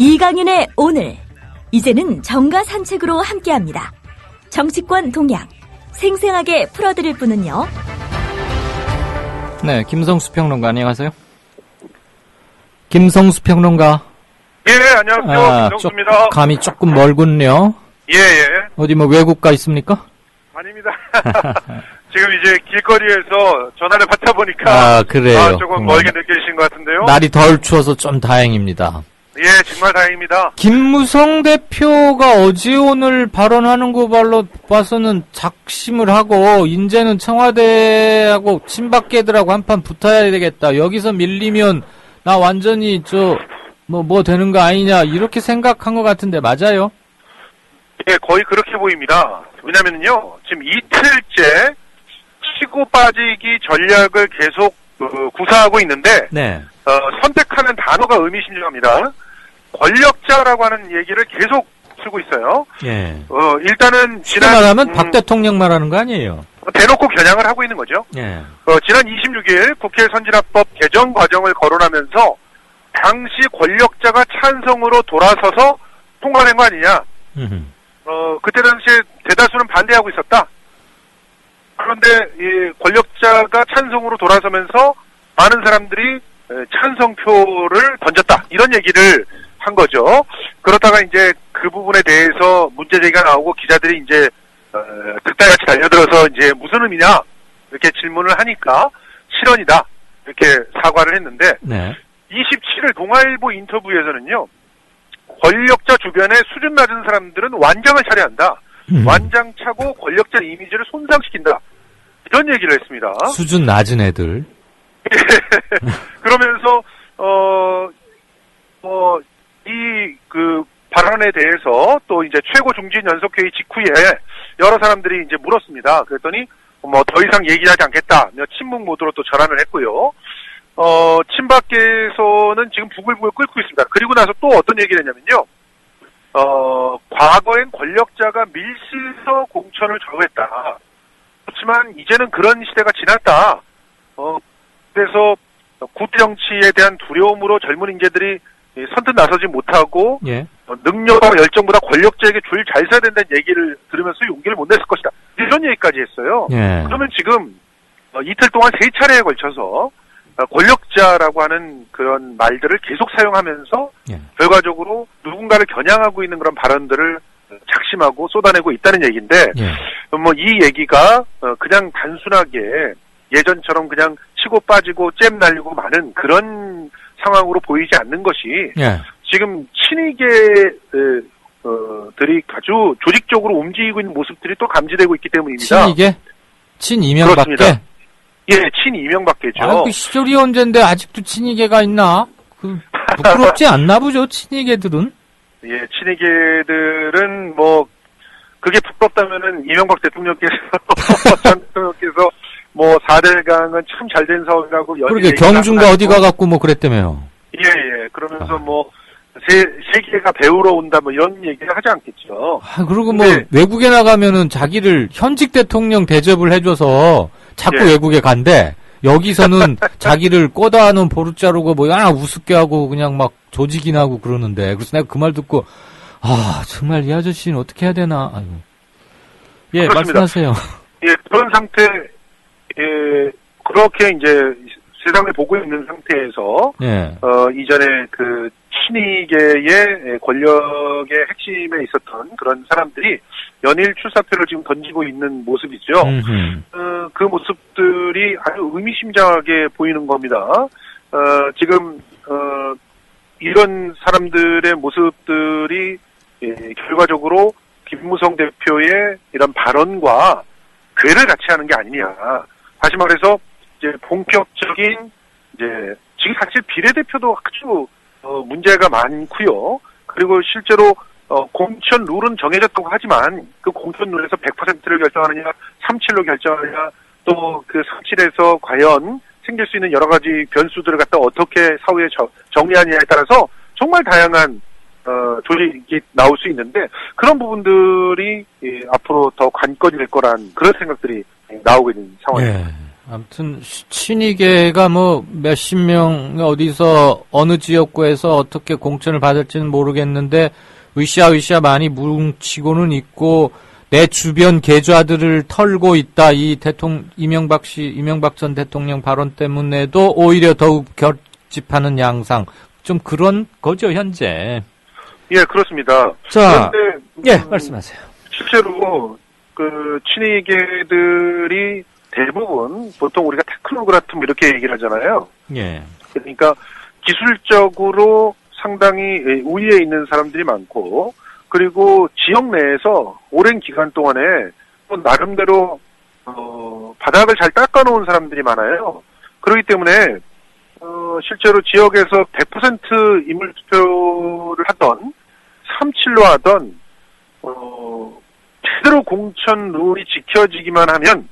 이강윤의 오늘, 이제는 정가 산책으로 함께합니다. 정치권 동향 생생하게 풀어드릴 분은요. 네, 김성수 평론가 안녕하세요. 김성수 평론가. 예, 안녕하세요. 김성수입니다. 감이 조금 멀군요. 예. 어디 뭐 외국 가 있습니까? 아닙니다. 지금 이제 길거리에서 전화를 받다 보니까 그래요. 조금 멀게 느끼신 것 같은데요. 날이 덜 추워서 좀 다행입니다. 예, 정말 다행입니다. 김무성 대표가 어제 오늘 발언하는 거 봐서는 작심을 하고 이제는 청와대하고 친박계들하고 한판 붙어야 되겠다. 여기서 밀리면 나 완전히 뭐 되는 거 아니냐 이렇게 생각한 것 같은데 맞아요? 예, 거의 그렇게 보입니다. 왜냐면요, 지금 이틀째 치고 빠지기 전략을 계속 구사하고 있는데, 네. 선택하는 단어가 의미심장합니다. 권력자라고 하는 얘기를 계속 쓰고 있어요. 예. 일단은 말하면 박 대통령 말하는 거 아니에요? 대놓고 겨냥을 하고 있는 거죠. 예. 지난 26일 국회 선진화법 개정 과정을 거론하면서 당시 권력자가 찬성으로 돌아서서 통과된 거 아니냐. 그때 당시에 대다수는 반대하고 있었다. 그런데 이 권력자가 찬성으로 돌아서면서 많은 사람들이 찬성표를 던졌다. 이런 얘기를 한 거죠. 그러다가 이제 그 부분에 대해서 문제 제기가 나오고 기자들이 이제 득달같이 달려들어서 이제 무슨 의미냐 이렇게 질문을 하니까 실언이다 이렇게 사과를 했는데 네. 27일 동아일보 인터뷰에서는요. 권력자 주변에 수준 낮은 사람들은 완장을 차려야 한다. 완장 차고 권력자 이미지를 손상시킨다. 이런 얘기를 했습니다. 수준 낮은 애들. 그러면서 이 발언에 대해서 또 이제 최고 중진 연석회의 직후에 여러 사람들이 이제 물었습니다. 그랬더니 더 이상 얘기하지 않겠다. 침묵 모드로 또 전환을 했고요. 친박계에서는 지금 부글부글 끓고 있습니다. 그리고 나서 또 어떤 얘기를 했냐면요. 과거엔 권력자가 밀실서 공천을 좌우했다. 그렇지만 이제는 그런 시대가 지났다. 그래서 구태 정치에 대한 두려움으로 젊은 인재들이 선뜻 나서지 못하고 예. 능력과 열정보다 권력자에게 줄 잘 서야 된다는 얘기를 들으면서 용기를 못 냈을 것이다. 이런 얘기까지 했어요. 예. 그러면 지금 이틀 동안 3차례에 걸쳐서 권력자라고 하는 그런 말들을 계속 사용하면서 예. 결과적으로 누군가를 겨냥하고 있는 그런 발언들을 작심하고 쏟아내고 있다는 얘기인데 예. 이 얘기가 그냥 단순하게 예전처럼 그냥 치고 빠지고 잼 날리고 마는 그런 상황으로 보이지 않는 것이 예. 지금 친이계들이 아주 조직적으로 움직이고 있는 모습들이 또 감지되고 있기 때문입니다. 친이계? 친이명박계? 그렇습니다. 예, 친이명박계죠. 그 시절이 언젠데 아직도 친이계가 있나? 부끄럽지 않나 보죠, 친이계들은? 예, 친이계들은 그게 부끄럽다면은 이명박 대통령께서, 전 대통령께서 4대강은 참 잘된 사업이라고 그러게, 경주인가 어디 가갖고 그랬다며요. 예. 그러면서 세계가 배우러 온다 이런 얘기를 하지 않겠죠. 그리고 외국에 나가면은 자기를 현직 대통령 대접을 해줘서 자꾸 예. 외국에 간대. 여기서는 자기를 꼬다 놓은 보루 자르고 우습게 하고 그냥 조직이나 하고 그러는데. 그래서 내가 그 말 듣고, 정말 이 아저씨는 어떻게 해야 되나. 아이고. 예, 그렇습니다. 말씀하세요. 예, 그런 상태, 그렇게 이제 세상을 보고 있는 상태에서, 예. 이전에 친이계의 권력의 핵심에 있었던 그런 사람들이 연일 출사표를 지금 던지고 있는 모습이죠. 그 모습들이 아주 의미심장하게 보이는 겁니다. 지금, 이런 사람들의 모습들이 결과적으로 김무성 대표의 이런 발언과 괴를 같이 하는 게 아니냐. 다시 말해서 이제 본격적인 지금 사실 비례대표도 아주 문제가 많고요. 그리고 실제로 공천 룰은 정해졌다고 하지만 그 공천 룰에서 100%를 결정하느냐, 37로 결정하느냐, 또 그 37에서 과연 생길 수 있는 여러 가지 변수들을 갖다 어떻게 사후에 정리하느냐에 따라서 정말 다양한 조직이 나올 수 있는데 그런 부분들이 앞으로 더 관건이 될 거란 그런 생각들이 나오고 있는 상황입니다. 예. 아무튼 친이계가 뭐 몇십 명 어디서 어느 지역구에서 어떻게 공천을 받을지는 모르겠는데 으쌰으쌰 많이 뭉치고는 있고 내 주변 계좌들을 털고 있다. 이 이명박 전 대통령 발언 때문에도 오히려 더욱 결집하는 양상. 좀 그런 거죠, 현재. 예, 그렇습니다. 자, 그런데, 예, 말씀하세요. 실제로, 친이계들이 대부분, 보통 우리가 테크노크라트 이렇게 얘기를 하잖아요. 예. 그러니까, 기술적으로 상당히 우위에 있는 사람들이 많고, 그리고 지역 내에서 오랜 기간 동안에 또 나름대로 바닥을 잘 닦아놓은 사람들이 많아요. 그렇기 때문에 실제로 지역에서 100% 인물 투표를 하던 3.7로 하던 제대로 공천 룰이 지켜지기만 하면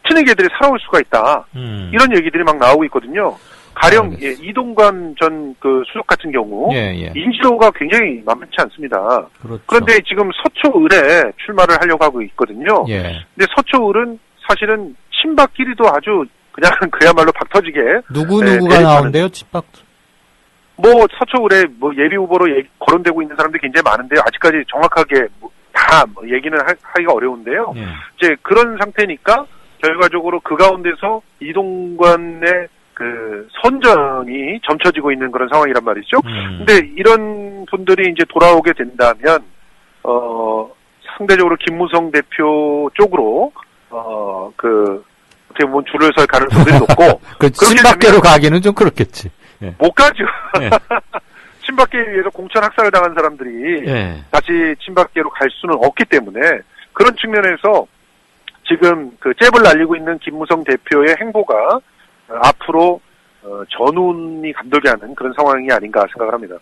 친이계들이 살아올 수가 있다. 이런 얘기들이 막 나오고 있거든요. 가령 이동관 전 수석 같은 경우 인지도가 굉장히 만만치 않습니다. 그렇죠. 그런데 지금 서초을에 출마를 하려고 하고 있거든요. 근데 서초을은 사실은 친박끼리도 아주 그냥 그야말로 박터지게 누구가 나온대요, 친박? 뭐 서초을에 뭐 예비 후보로 거론되고 있는 사람들이 굉장히 많은데요. 아직까지 정확하게 다 얘기는 하기가 어려운데요. 이제 그런 상태니까 결과적으로 그 가운데서 이동관의 선전이 점쳐지고 있는 그런 상황이란 말이죠. 근데 이런 분들이 이제 돌아오게 된다면, 상대적으로 김무성 대표 쪽으로, 어떻게 보면 줄을 설 가능성이 높고. 친박계로 가기는 좀 그렇겠지. 예. 못 가죠. 예. 친박계에 의해서 공천 학살을 당한 사람들이 다시 친박계로 갈 수는 없기 때문에 그런 측면에서 지금 잽을 날리고 있는 김무성 대표의 행보가 앞으로 전운이 감돌게 하는 그런 상황이 아닌가 생각을 합니다.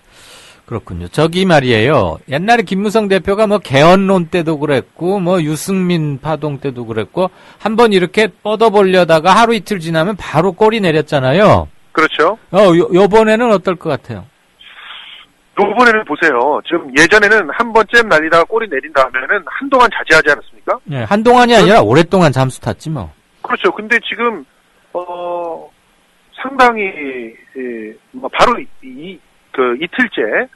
그렇군요. 저기 말이에요. 옛날에 김무성 대표가 뭐 개헌론 때도 그랬고 뭐 유승민 파동 때도 그랬고 한번 이렇게 뻗어보려다가 하루 이틀 지나면 바로 꼬리 내렸잖아요. 그렇죠. 요번에는 어떨 것 같아요? 요번에는 보세요. 지금 예전에는 한번 잼 날리다가 꼬리 내린 다음에는 한동안 자제하지 않았습니까? 네, 한동안이 아니라 오랫동안 잠수 탔지 뭐. 그렇죠. 근데 지금 상당히 바로 이틀째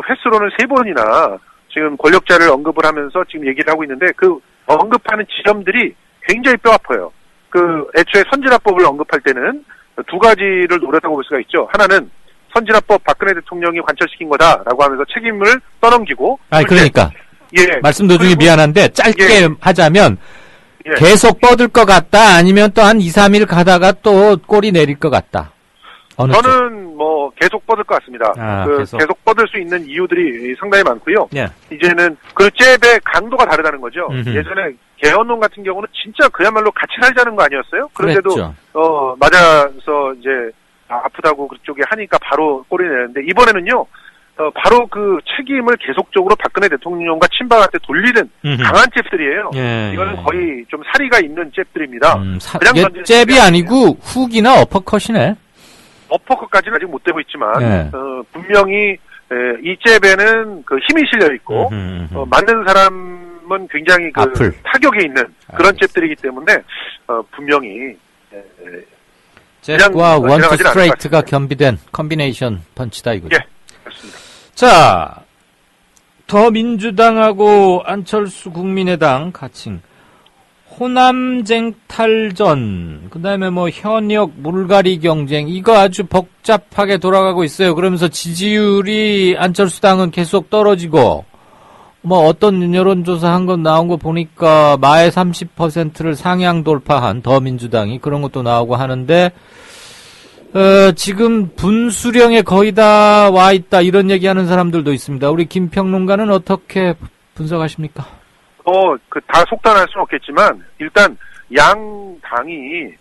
횟수로는 3번이나 지금 권력자를 언급을 하면서 지금 얘기를 하고 있는데 그 언급하는 지점들이 굉장히 뼈아파요. 애초에 선진화법을 언급할 때는 두 가지를 노렸다고 볼 수가 있죠. 하나는 선진화법 박근혜 대통령이 관철시킨 거다라고 하면서 책임을 떠넘기고. 그러니까. 말씀 도중에 미안한데 짧게 하자면 계속 뻗을 것 같다 아니면 또 한 2, 3일 가다가 또 꼬리 내릴 것 같다. 저는 뭐 계속 뻗을 것 같습니다. 계속 뻗을 수 있는 이유들이 상당히 많고요. 이제는 그 잽의 강도가 다르다는 거죠. 예전에 개헌론 같은 경우는 진짜 그야말로 같이 살자는 거 아니었어요? 그런데도 맞아서 이제 아프다고 그쪽에 하니까 바로 꼬리 내는데 이번에는요. 바로 그 책임을 계속적으로 박근혜 대통령과 친박한테 돌리는 강한 잽들이에요. 이거는 거의 좀 사리가 있는 잽들입니다. 잽이 아니고 훅이나 어퍼컷이네. 어퍼컷까지는 아직 못 되고 있지만 분명히 이 잽에는 힘이 실려 있고 맞는 사람은 굉장히 타격이 있는 그런 잽들이기 때문에 분명히 잽과 원투 스트레이트가 겸비된 컴비네이션 펀치다 이거죠. 예, 그렇습니다. 자, 더민주당하고 안철수 국민의당 가칭 호남쟁 탈전, 그 다음에 뭐 현역 물갈이 경쟁, 이거 아주 복잡하게 돌아가고 있어요. 그러면서 지지율이 안철수당은 계속 떨어지고, 뭐 어떤 여론조사 한 건 나온 거 보니까 마의 30%를 상향 돌파한 더민주당이 그런 것도 나오고 하는데, 지금 분수령에 거의 다 와 있다, 이런 얘기하는 사람들도 있습니다. 우리 김평론가는 어떻게 분석하십니까? 다 속단할 수는 없겠지만, 일단, 양 당이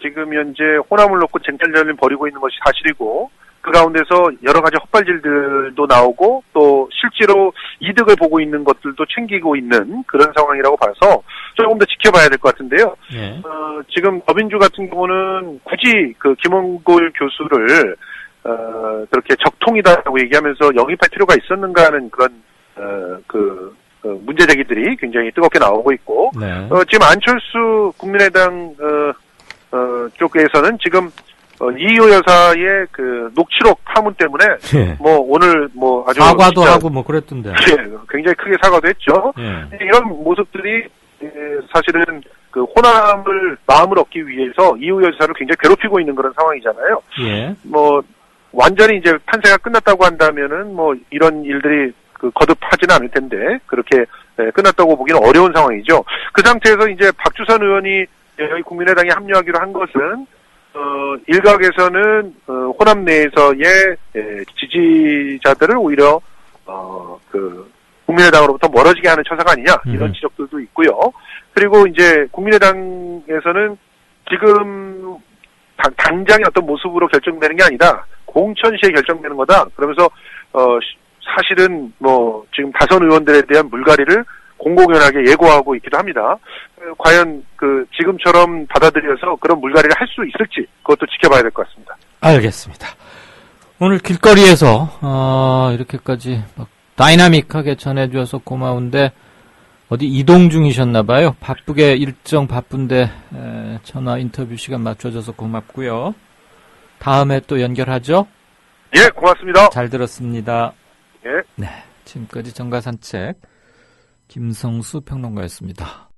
지금 현재 호남을 놓고 쟁탈전을 벌이고 있는 것이 사실이고, 그 가운데서 여러 가지 헛발질들도 나오고, 또 실제로 이득을 보고 있는 것들도 챙기고 있는 그런 상황이라고 봐서 조금 더 지켜봐야 될 것 같은데요. 지금 더민주 같은 경우는 굳이 김원골 교수를, 그렇게 적통이다라고 얘기하면서 영입할 필요가 있었는가 하는 그런, 문제 제기들이 굉장히 뜨겁게 나오고 있고, 지금 안철수 국민의당, 쪽에서는 지금 이희호 여사의 그 녹취록 파문 때문에 예. 뭐 오늘 뭐 아주 사과도 진짜 하고 뭐 그랬던데. 예, 굉장히 크게 사과도 했죠. 예. 이런 모습들이 사실은 그 호남을 마음을 얻기 위해서 이희호 여사를 굉장히 괴롭히고 있는 그런 상황이잖아요. 예. 뭐 완전히 이제 판세가 끝났다고 한다면은 뭐 이런 일들이 거듭하지는 않을 텐데 그렇게 끝났다고 보기는 어려운 상황이죠. 그 상태에서 이제 박주선 의원이 여기 국민의당에 합류하기로 한 것은 일각에서는 호남 내에서의 지지자들을 오히려 국민의당으로부터 멀어지게 하는 처사가 아니냐 이런 지적들도 있고요. 그리고 이제 국민의당에서는 지금 당장의 어떤 모습으로 결정되는 게 아니다. 공천시에 결정되는 거다. 그러면서 사실은 뭐 지금 다선 의원들에 대한 물갈이를 공공연하게 예고하고 있기도 합니다. 과연 지금처럼 받아들여서 그런 물갈이를 할 수 있을지 그것도 지켜봐야 될 것 같습니다. 알겠습니다. 오늘 길거리에서 이렇게까지 막 다이나믹하게 전해주셔서 고마운데 어디 이동 중이셨나봐요. 일정 바쁜데 전화 인터뷰 시간 맞춰줘서 고맙고요. 다음에 또 연결하죠? 예, 고맙습니다. 잘 들었습니다. 예. 네, 지금까지 정가산책 김성수 평론가였습니다.